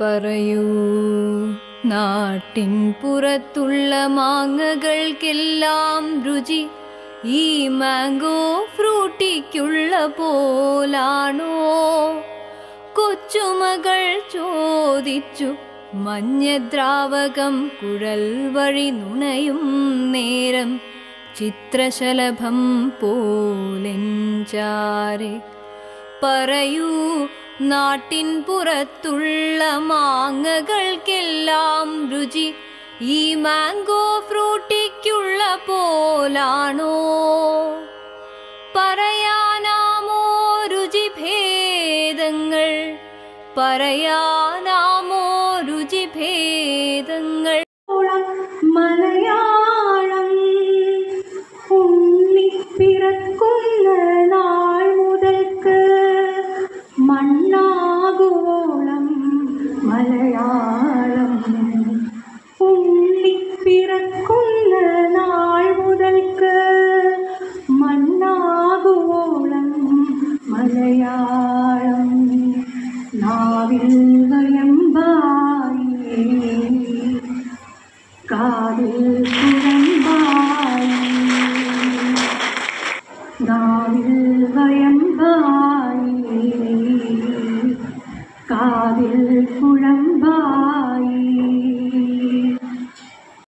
പറയൂ നാട്ടിൻ പുറത്തുള്ള മാങ്ങകൾക്കെല്ലാം രുചി ഈ മാംഗോ ഫ്രൂട്ടിക്കുള്ള പോലാണോ? കൊച്ചുമകൾ ചോദിച്ചു. മഞ്ഞദ്രാവകം കുഴൽ വഴി നുണയും നേരം ചിത്രശലഭം പോലെഞ്ചാരെ. പറയൂ നാട്ടിൻ പുറത്തുള്ള മാങ്ങകൾക്കെല്ലാം രുചി ഈ മാംഗോ ഫ്രൂട്ടിക്കുള്ള പോലാണോ? പറയാനാമോ രുചിഭേദങ്ങൾ, പറയാനാമോ രുചിഭേദങ്ങൾ. മലയാളം ഉണ്ണിപ്പിറക്കുന്ന നാൾ മുതൽക്ക് മണ്ണാകുവോളം മലയാളം. ഉണ്ണിപ്പിറക്കുന്ന നാൾ മുതൽക്ക് മണ്ണാകുവോളം മലയാളം. നാവിൽ വയമ്പായി കാതിൽ